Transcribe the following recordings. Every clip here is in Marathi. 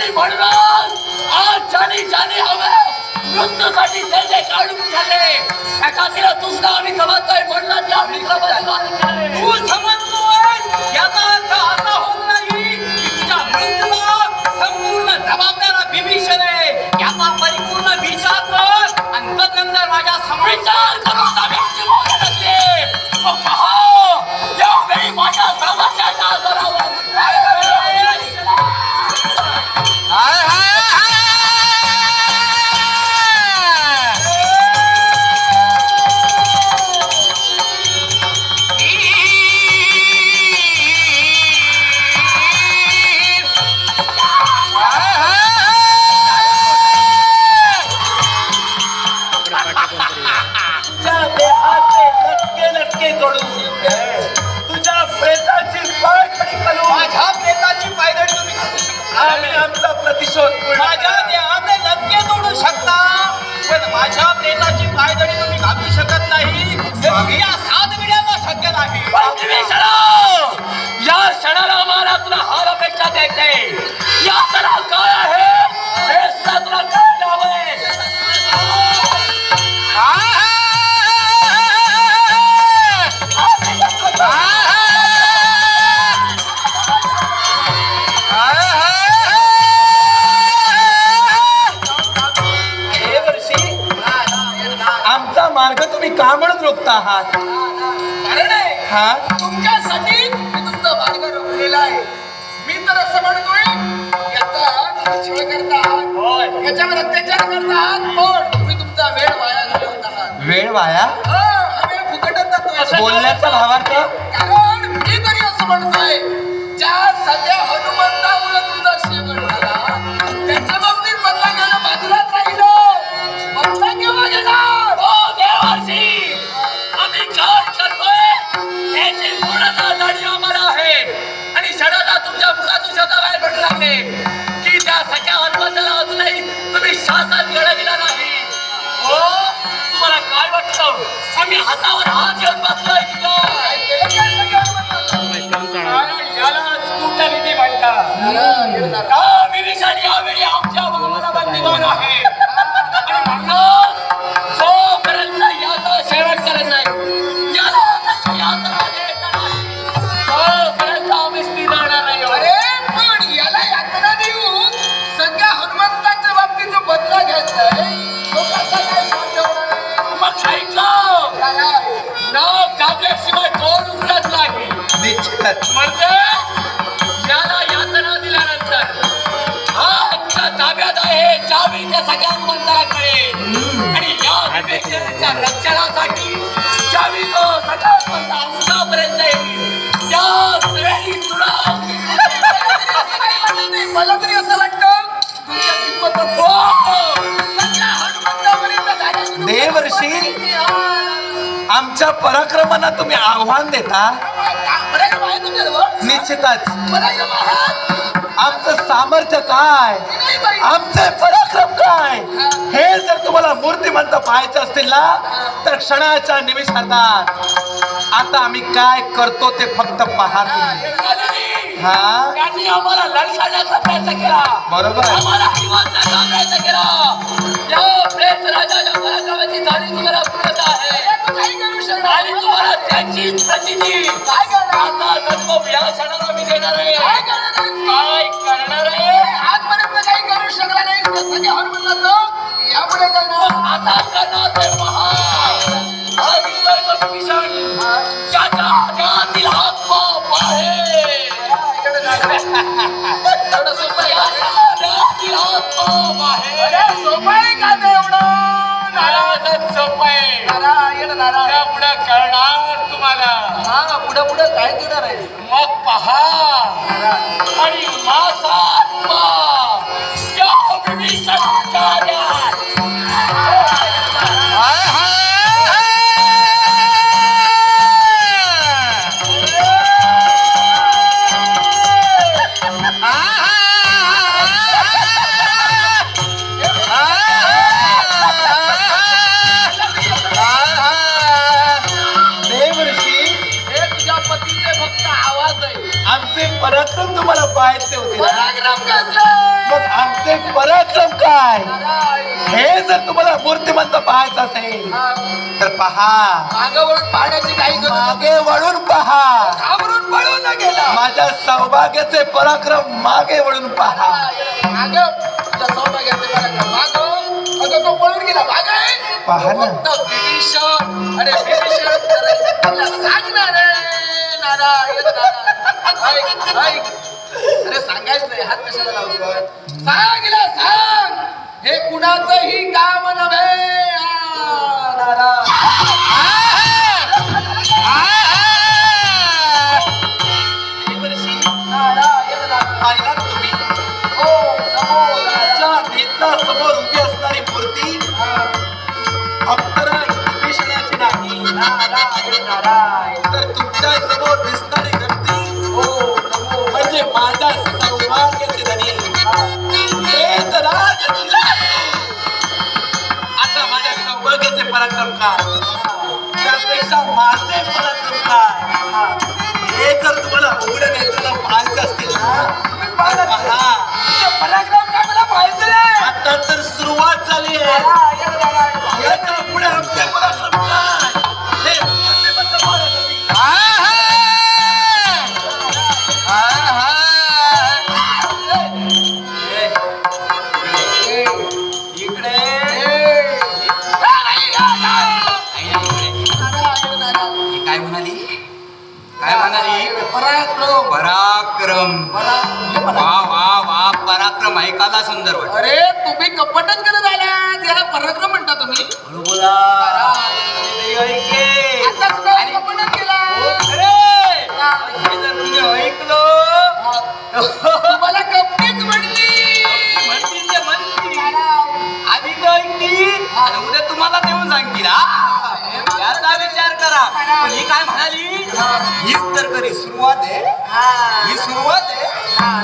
आणि म्हणून आज जानी जानी हवं मृत्यूसाठी जे काढून झाले त्या खातीर दुसरा आम्ही समजतोय म्हणून त्या तू समजतोय याचा अर्थ असा होत नाही की तुझ्या मृत्यूला संपूर्ण जबाबदार विभीषण आहे. याचा परिपूर्ण विचार कर आणि तदनंतर माझ्या विचार करून आम्ही बोलले पहा यावेळी माझ्या समाजाच्या आधारावर तुझ्या प्रेताची पायधडी करू माझ्या प्रेताची पायधडी तुम्ही घालू शकता. आम्ही आमचा प्रतिशोध माझ्या देहाचे लटके तोडू शकता पण माझ्या प्रेताची पायधडी तुम्ही घालू शकत नाही. या 7 पिढ्यांना शक्य नाही. या क्षणाला आम्हाला तुला हार अपेक्षा द्यायचंय. या क्षणा काय आहे हे तुला काय हवंय. आमचा मार्ग तुम्ही का म्हणून रोखता आहात. कारण आहे हा तुमच्यासाठी मी तुमचा मार्ग रोखलेला आहे. मी तर असं म्हणतोय याचा छळ करतात याच्यावर अत्याचार करतात पण तुम्ही तुमचा वेळ वाया घालवत आहात. वेळ वाया हा वेळ फुकटच जातो. बोलण्याचा भावार्थ कारण मी तरी असं म्हणतोय ज्या सध्या हनुमंतामुळे तुमचा शेवट झाला त्याच्या बाबतीत बदला घेणं बाजूलाच राहिलं. बदला केव्हा घेणार हो देवाशी आम्ही काय करतोय त्याची पूर्ण जाणी आम्हाला आहे. आणि क्षणाला तुमच्या मुखातून शब्द बाहेर पडू लागले की त्या सगळ्या हनुमंताला अजूनही तुम्ही शासन घडविला नाही. हो तुम्हाला काय वाटतं आम्ही हातावर हात घेऊन बसलोय की काय. यालाच कूटनीती म्हणतात. का विभीषण यावेळी आमच्या भावाला बंदिवान आहे आणि म्हणून जोपर्यंत याचा शेवट करत नाही याला यात्रा देत नाही तोपर्यंत आम्ही स्थिर राहणार नाही. अरे पण याला यात्रा देऊन सगळ्या हनुमंतांच्या बाबतीत जो बदला घ्यायचाय तो कसा काय साध्य होणार आहे. मग ऐकलं नाव काढल्याशिवाय तोड उघडत नाही. निश्चितच म्हणजे याला यातना दिल्यानंतर हा आमच्या ताब्यात आहे चावी त्या सगळ्या हनुमंताकडे आणि या विभीषणाच्या रक्षणासाठी चावी तो सगळा हनुमंत आमच्यापर्यंत येईल. त्याच वेळी तुला मला तरी असं वाटतं तुमच्या किंमत सगळ्या हनुमंतापर्यंत जाण्याची देवर्षी आमच्या पराक्रमांना तुम्ही आव्हान देता. निश्चितच आमचं सामर्थ्य काय आमचे पराक्रम काय हे जर तुम्हाला मूर्तिमंत पाहायचं असतील ना तर क्षणाच्या निमिषार्धात आता आम्ही काय करतो ते फक्त पहा तुम्ही. हा त्यांनी आम्हाला लढण्याचा प्रयत्न केला. बरोबर आम्हाला हिंमतचा प्रयत्न केला. या प्रेत राजाच्या पराक्रमाची जाणीव तुम्हाला पूर्ण आहे आणि तुम्हाला त्याची प्रचिती काय करणार आता जन्म या क्षणाला मी देणार आहे. काय करणार आहे आजपर्यंत काही करू शकला नाही सगळ्या हनुमंताचं यापुढे करणार आता करणार ते पहा. हा दिसतोय विभीषण ज्याच्या हातातील हातपाव आहे एवढं सोपं आहे हातपाव आहे सोपं आहे का ते एवढं नारायणच सोपं आहे. नारायण नारायण पुढे करणार तुम्हाला हा पुढे पुढे काय देणार आहे मग पहा आणि माझा आत्मा या विभीषणाच्या आमचे पराक्रम तुम्हाला पाहायचे होते ना? पराक्रम कसलं? मग आमचे पराक्रम काय नारायण. हे जर तुम्हाला मूर्तिमंत पाहायचं असेल हा. तर पहा, मागं वळून पाहण्याची काही गरज नाही. मागे वळून पहा. घाबरून पळून न गेला. माझ्या सौभाग्याचे पराक्रम मागे वळून पहा. मागं तुझ्या सौभाग्याचे पराक्रम मागं. अगं तो पळून गेला मागं आहे. पहा ना. तो फक्त विभीषण. अरे विभीषण तुला सांग ना रे. नारायण नारायण. ऐक ऐक. अरे सांगायच नाही, हात कशाला लावतोय? सांग ना सांग. हे कुणाचंही काम नव्हे. नारायण. नारायण नारायण. पाहिला ना तुम्ही? हो नमो नारायण. तुमच्या नेत्रासमोर उभी असणारी मूर्ती अप्सरा विभीषणाची नाही, नारायण नारायण. तर तुमच्या समोर दिसणारी व्यक्ती हो नमो म्हणजे माझा सौभाग्याचे धनी हेच राजविलास. आता माझ्या सौभाग्याचे पराक्रम काय, त्यापेक्षा माझे पराक्रम काय, हे जर तुम्हाला उघड्या नेत्राला पाहायचं असतील ना, तर पहा. पराक्रम काय मला माहिती नाही. आता तर सुरुवात झाली आहे. नारायण नारायण. याच्या पुढे आमचे पराक्रम काय, हे मूर्तिमंत पाहण्यासाठी. इकडे ही काय म्हणाली? काय म्हणाली? पराक्रम. पराक्रम. वा वा वा, पराक्रम ऐकायला सुंदर वाटत. अरे तुम्ही कपटच करत आला, त्याला पराक्रम म्हणता तुम्ही. हळू बोला. तरी ऐके. आता सुद्धा कपटच केला. अरे, हे जर तुम्ही ऐकलं तुम्हाला कपटीच म्हणली. म्हणतील ते म्हणतील. आधी तर ऐकतील आणि उद्या तुम्हाला देऊन सांगतील. याचा विचार करा. पण ही काय म्हणाली? हीच तर खरी सुरुवात आहे. ही सुरुवात आहे.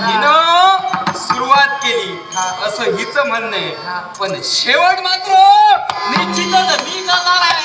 हिनं सुरुवात केली असं हिच म्हणणं आहे. पण शेवट मात्र निश्चितच मी करणार आहे.